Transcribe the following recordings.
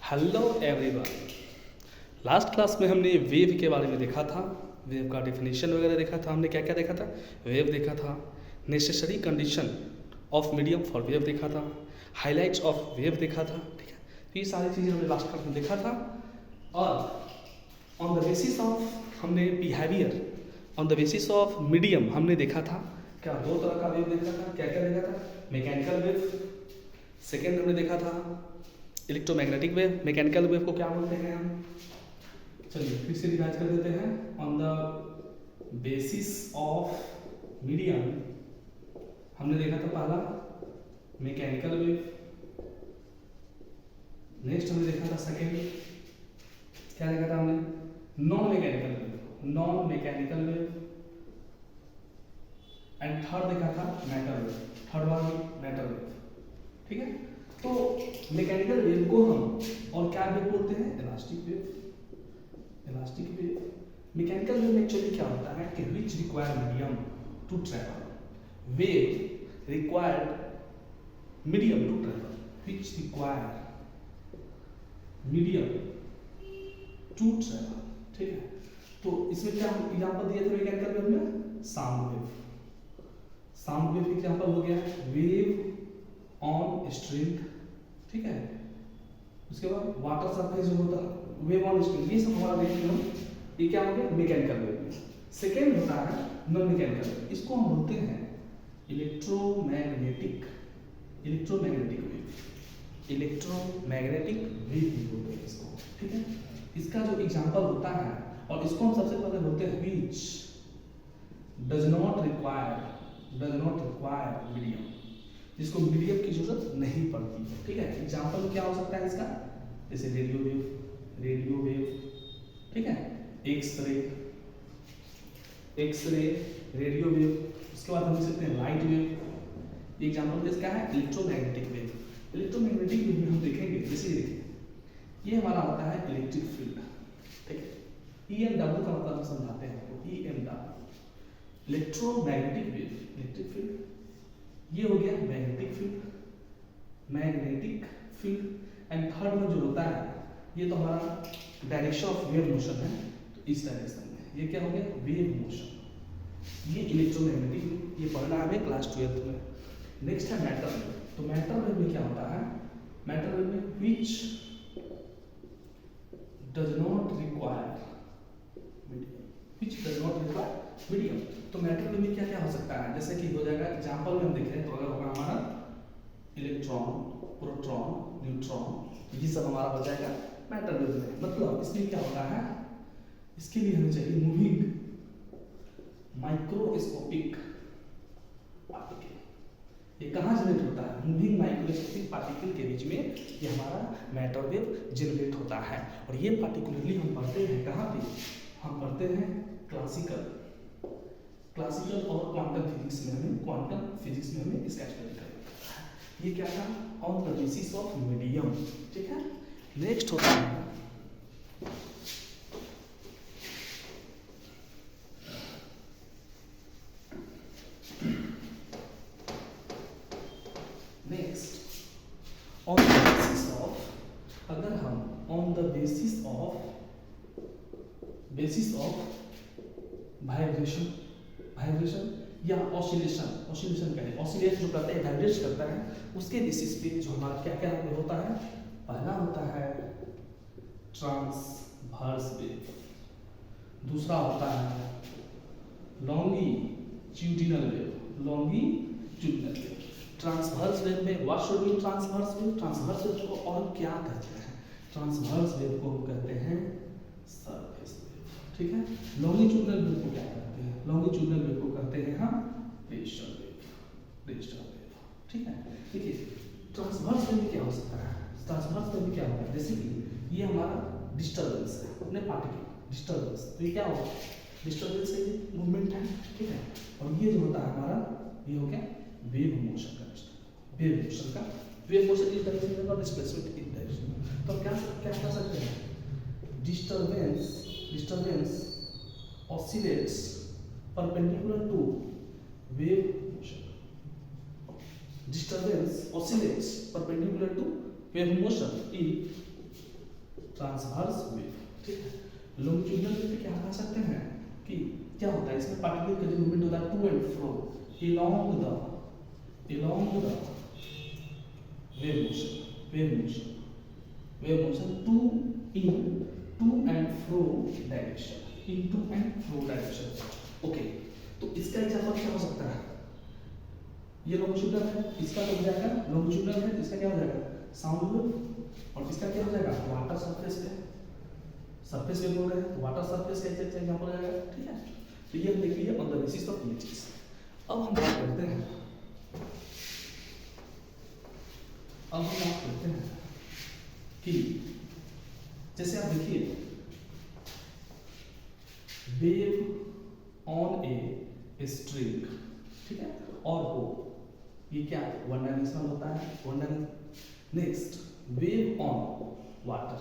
Hello everyone. Last class में हमने wave के बारे में देखा था। वेव का डेफिनेशन वगैरह देखा था। हमने क्या क्या देखा था? वेव देखा था, necessary condition of medium for wave देखा था, हाइलाइट्स ऑफ वेव देखा था। ठीक है, तो ये सारी चीज़ें हमने लास्ट क्लास में देखा था। और ऑन द बेसिस ऑफ हमने behaviour, on the basis of medium हमने देखा था। क्या दो तरह का वेव देखा था? क्या क्या देखा था? मैकेनिकल वेव, सेकेंड हमने देखा था इलेक्ट्रोमैग्नेटिक वेव। मैकेनिकल वेव को क्या बोलते हैं हम? चलिए फिर से रिवाइज कर देते हैं। On the basis of medium हमने देखा था पहला मैकेनिकल वेव, नेक्स्ट हमने देखा था सेकेंड, क्या देखा था हमने? Non mechanical wave, non mechanical wave. And third देखा था matter wave, third one matter wave. ठीक है, तो मैकेनिकल वेव को हम और क्या वेव बोलते हैं? Elastic wave. Elastic wave, mechanical wave में एक्चुअली क्या होता है कि which require medium to travel. Wave required medium to travel, which require medium to travel. ठीक है, तो इसमें क्या एग्जांपल दिए थे मैकेनिकल वेव में? Sound wave. Sound wave example हो गया वेव ऑन स्ट्रिंग। ठीक है, उसके बाद वाटर सरफेस जो होता है वेव ऑन स्ट्रिंग, ये सब हमारा देखेंगे हम। ये क्या हो गया? Mechanical wave. सेकेंड होता है नॉन मैकेनिकल वेव, इसको हम बोलते हैं electromagnetic, electromagnetic wave, electromagnetic wave भी बोलते हैं इसको। ठीक है, इसका जो एग्जांपल होता है, और इसको हम सबसे पहले बोलते हैं which does not require medium, जिसको मीडियम की जरूरत नहीं पड़ती है। ठीक है, एग्जांपल क्या हो सकता है इसका? जैसे रेडियो वेव, रेडियो वेव। ठीक है, एक्सरे, एक्सरे, रेडियो वेव। उसके बाद हम देख सकते हैं लाइट वेव। एग्जांपल इसका है इलेक्ट्रोमैग्नेटिक वेव। इलेक्ट्रोमैग्नेटिक वेव में हम देखेंगे, जैसे देखिए ये हमारा होता है इलेक्ट्रिक फील्ड। ठीक है, EMW का मतलब हम समझाते हैं आपको। EMW electromagnetic wave, electric field. ये हो गया magnetic field, magnetic field. And third में जो होता है ये तो हमारा डायरेक्शन ऑफ वेव मोशन है, तो इस डायरेक्शन में ये क्या हो गया? Wave motion. ये इलेक्ट्रोमैग्नेटिक, ये पढ़ना हमें क्लास 12 में। नेक्स्ट है मैटर वेव। तो मैटर वेव में क्या होता है? मैटर वेव में which does not require medium, which does not require medium. तो मैटर वेव में क्या क्या हो सकता है? जैसे कि हो जाएगा एग्जांपल में हम देखें तो अगर होगा हमारा इलेक्ट्रॉन, प्रोटॉन, न्यूट्रॉन, ये सब हमारा हो जाएगा मैटर वेव में। मतलब इसमें क्या होता है? इसके लिए हमें चाहिए मूविंग माइक्रोस्कोपिक पार्टिकल। ये कहाँ जनरेट होता है? मूविंग माइक्रोस्कोपिक पार्टिकल के बीच में ये हमारा मैटर वेव जनरेट होता है। और ये पार्टिकुलरली हम पढ़ते हैं कहाँ पे? हम पढ़ते हैं क्लासिकल और क्वांटम फिजिक्स में। हमें क्वांटम फिजिक्स में हमें इसका स्टडी करना है। ये क्या था? On the basis of medium. ठीक है, नेक्स्ट होता है next on the basis of, अगर हम on the basis of vibration, vibration या ऑसिलेशन, ऑसिलेशन कहें, ऑसिलेट जो करता है, वाइब्रेट करता है, उसके बेसिस पे जो हमारा क्या क्या होता है? पहला होता है ट्रांसवर्स वेव, दूसरा होता है longitudinal wave, longitudinal wave. Transverse wave में what should be transverse wave? Transverse wave को और क्या कहते हैं? ट्रांसवर्स वेव को हम कहते हैं सरफेस वेव। ठीक है, लॉन्गिट्यूडिनल वेव को क्या कहते हैं? लॉन्गिट्यूडिनल वेव को कहते हैं हम प्रेशर वेव, प्रेशर वेव। ठीक है, देखिए ट्रांसवर्स वेव में क्या हो सकता है? ट्रांसवर्स वेव में क्या होगा? जैसे कि ये हमारा डिस्टर्बेंस है, अपने पार्टिकल डिस्टर्बेंस, तो ये क्या होगा? डिस्टर्बेंस है, ये मूवमेंट है। ठीक है, और ये जो होता है हमारा, ये हो गया वेव मोशन का डिस्टर्बेंस, वेव मोशन का, वेव मोशन इस डायरेक्शन में और डिस्प्लेसमेंट इस डायरेक्शन में। तो क्या कर सकते हैं? Disturbance oscillates perpendicular to wave motion. Disturbance oscillates perpendicular to wave motion if transverse wave, ठीक है। लॉन्गिट्यूडनल वेव क्या कह सकते हैं कि क्या होता है इसमें पार्टिकल का जो मूवमेंट होता है to and fro along the wave motion to and fro direction, okay. तो इसका एग्जांपल क्या हो सकता है, ये लॉन्गिट्यूडनल है, इसका हो जाएगा लॉन्गिट्यूडनल है, इसका क्या हो जाएगा साउंड वेव, और इसका क्या हो जाएगा वाटर सरफेस पे बोल रहे हैं, वाटर सरफेस का एग्जांपल आएगा, ठीक है। तो ये देखिए ऑन द बेसिस ऑफ ये चीज। अब हम बात करते हैं कि जैसे आप देखिए वेव ऑन ए स्ट्रिंग, ठीक है, और वो ये क्या वन डायमेंशनल होता है, नेक्स्ट वेव ऑन वाटर,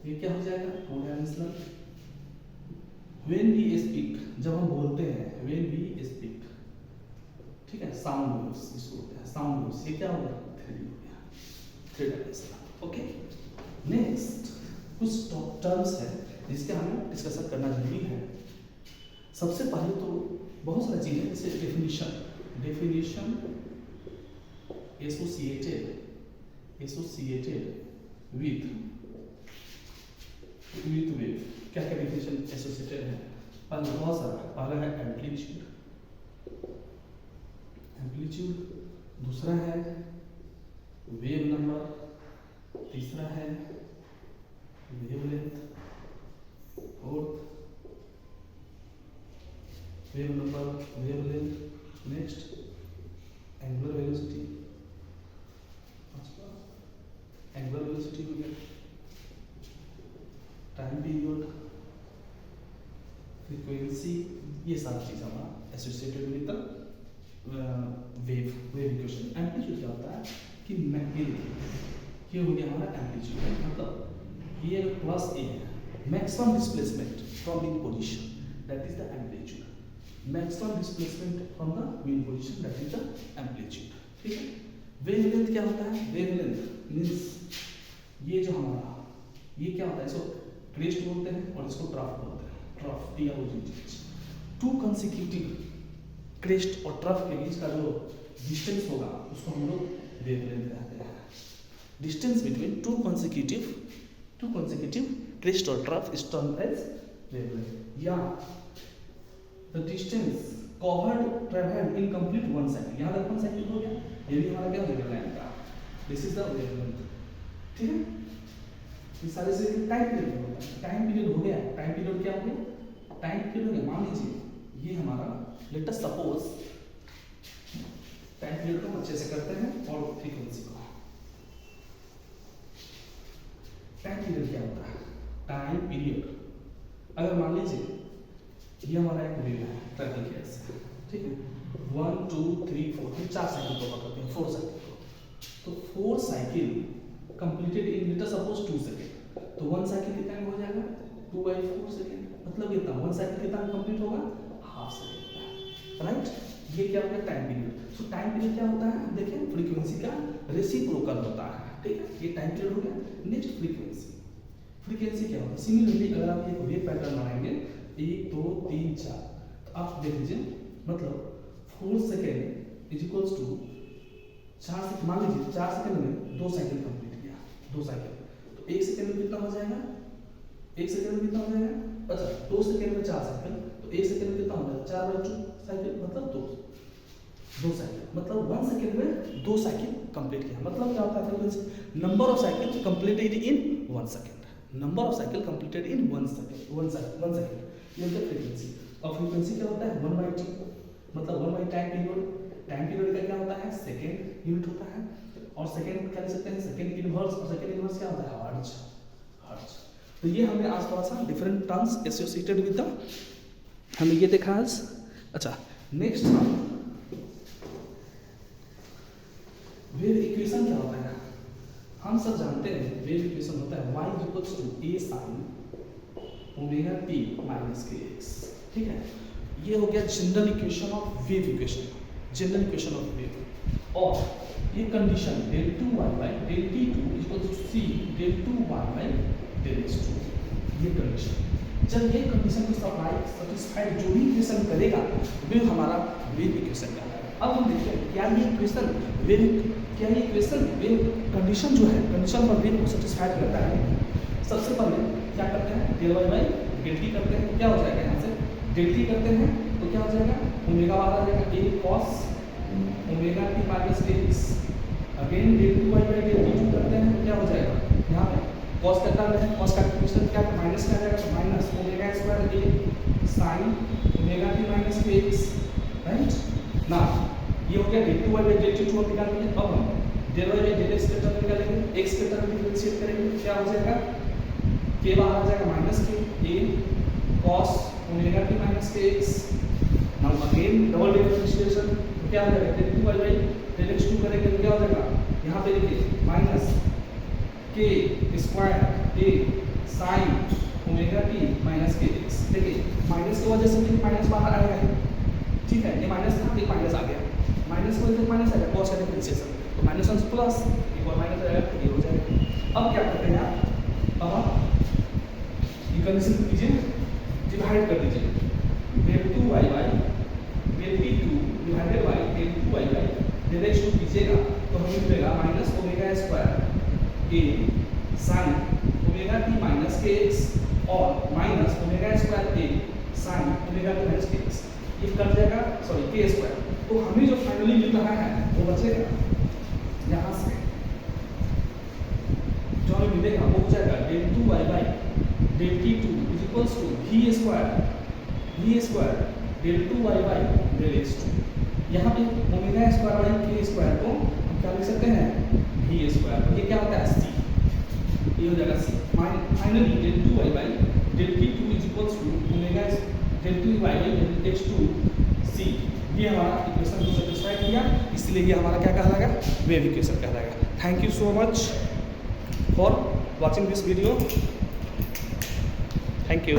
ये क्या हो जाएगा two dimensional. When we speak, जब हम बोलते हैं व्हेन वी स्पीक, ठीक है, साउंड वेव्स इसको होता है साउंड वेव्स, ये क्या होगा थ्री डायमेंशनल, ओके। नेक्स्ट कुछ टर्म्स है जिसके हमें डिस्कशन करना जरूरी है। सबसे पहले तो बहुत सारी चीजें जैसे डेफिनेशन एसोसिएटेड विथ वेव, क्या क्या डेफिनेशन एसोसिएटेड है, बहुत सारा। पहला है एम्पलीट्यूड, दूसरा है वेव नंबर, तीसरा है wavelength, fourth wave number wavelength, next angular velocity हो गया, टाइम पीरियड, फ्रीक्वेंसी, ये सारी चीज हमारा associated with wave equation. Amplitude क्या होता है कि ये हो गया हमारा एम्पलीट्यूड, मतलब ये प्लस ए है, maximum displacement from in position, that is the amplitude. Maximum displacement from the mean position, that is the amplitude, ठीक है। वेवलेंथ क्या होता है, वेवलेंथ मींस ये जो हमारा ये क्या होता है, इसको क्रेस्ट बोलते हैं और इसको ट्रफ बोलते हैं, ट्रफ टू कंसेक्यूटिव क्रेस्ट और ट्रफ के बीच का जो डिस्टेंस होगा उसको हम लोग वेवलेंथ कहते हैं। Distance between two consecutive crest और trough is termed as wavelength, या the distance covered travelled in complete one cycle. यहाँ तक वन साइकिल हो गया, ये भी हमारा क्या हो गया लाइन का, दिस इज द वेवलेंथ, ठीक है। ये सारे से टाइम पीरियड होता है, टाइम पीरियड हो गया, टाइम पीरियड क्या हो गया, टाइम पीरियड हो गया। मान लीजिए ये हमारा let us suppose time period को अच्छे से करते हैं और फ्रीक्वेंसी को। टाइम पीरियड क्या होता है, टाइम पीरियड अगर मान लीजिए ये हमारा एक वेव है ट्रैवल किया से, ठीक है, 1 2 3 4 हम 4 साइकिल को पकड़ते हैं, 4 साइकिल को, तो 4 cycle completed in let us suppose 2 second, तो 1 साइकिल कितना हो जाएगा 2/4 सेकंड, मतलब कितना 1 साइकिल कितना कंप्लीट होगा हाफ सेकंड, राइट। ये क्या होता है टाइम पीरियड। सो टाइम पीरियड क्या होता है, देखिए फ्रीक्वेंसी का रेसिप्रोकल होता है, ठीक है, ये टाइम पीरियड हो गया। नेक्स्ट फ्रीक्वेंसी क्या होता है, सिमिलरली अगर आप एक वेव पैटर्न बनाएंगे 1 2 3 4, तो आप देख लीजिए मतलब 4 second is equals to 4 second, मान लीजिए 4 सेकंड में 2 साइकिल कंप्लीट किया, 2 साइकिल, तो 1 सेकंड में कितना हो जाएगा, 1 सेकंड में कितना हो जाएगा, अच्छा 2 सेकंड में 4 साइकिल, तो 1 सेकंड में कितना हो जाएगा 4/2 साइकिल, मतलब 2 साइकिल, मतलब 1 सेकंड में 2 साइकिल कंप्लीट किया। मतलब क्या होता है frequency, number of cycle completed in 1 second, number of cycle completed in 1 second, 1 second, ये होता है फ्रीक्वेंसी। और फ्रीक्वेंसी क्या होता है 1/t, मतलब 1 टाइम पीरियड। टाइम पीरियड का क्या होता है सेकंड यूनिट होता है, और सेकंड क्या लिख सकते हैं सेकंड इनवर्स, और सेकंड इनवर्स क्या होता है हर्ट्ज। तो ये हमने आज थोड़ा सा different terms associated with the हमने ये देखा आज। अच्छा नेक्स्ट वेव इक्वेशन क्या होता है, हम सब जानते हैं वेव इक्वेशन होता है y = a sin ωt - kx, ठीक है। ये हो गया general equation of wave equation, general equation of wave. और ये condition del2y/del t2 = c del2y/del del x two, ये कंडीशन। जब ये कंडीशन को सेटिस्फाइड जो भी इक्वेशन करेगा वो हमारा वेव इक्वेशन कहलाएगा। अब हम देखते हैं क्या ये इक्वेशन वेव, क्या ये इक्वेशन वेव कंडीशन जो है, कंडीशन पर वेव को सेटिस्फाइड करता है। सबसे पहले क्या करते हैं, del y by del t करते हैं, क्या हो जाएगा यहाँ से डेल टी करते हैं तो क्या हो जाएगा, ओमेगा वाला आ जाएगा A cos omega t minus x. Again del two y by del t two करते हैं तो क्या हो जाएगा, यहाँ पे कॉस का टर्म है, कॉस का इक्वेशन क्या है माइनस में आ जाएगा, तो माइनस ओमेगा स्क्वायर ए sine omega t minus x, right ना। ये हो गया del two y by del t two निकाल लिया। अब हम del y by del x के टर्म निकालेंगे, एक्स के टर्म डिफरेंशिएट करेंगे, क्या हो जाएगा के बाहर आ जाएगा minus k A cos omega t minus x. Now again double differentiation तो क्या हो जाएगा del two y by del x two करेंगे तो क्या हो जाएगा, यहाँ पे देखिए माइनस के स्क्वायर ए sine omega t minus k x. देखिए माइनस की वजह से भी माइनस बाहर आएगा है, ठीक है, ये माइनस था एक माइनस आ गया, माइनस की वजह से माइनस आएगा, कॉस का डिफरेंशिएशन तो माइनस वन प्लस एक और माइनस आएगा तो ये हो जाएगा। अब क्या करते हैं आप, अब आप ये कंडीशन कीजिए, डिवाइड कर दीजिए del two y by del t two divided by del two y by del x two कीजिएगा तो हमें मिलेगा माइनस ओमेगा स्क्वायर ए sine omega t minus k x और माइनस ओमेगा स्क्वायर ए sine omega t minus k x, ये cut जाएगा sorry k square. तो हमें जो फाइनली मिल रहा है वो बचेगा यहाँ से, जो हमें मिलेगा वो हो जाएगा del two y by del t two is equals to v square del two y by del x two. यहाँ पे omega square by k square को हम क्या लिख सकते हैं वी स्क्वायर, ये क्या होता है सी, ये हो जाएगा c. Finally del two y by del t two is equals to omega del two y by del x two c. ये हमारा इक्वेशन को सेटिस्फाई किया, इसलिए ये हमारा क्या कहलाएगा वेव इक्वेशन कहलाएगा। Thank you so much for watching this video, thank you.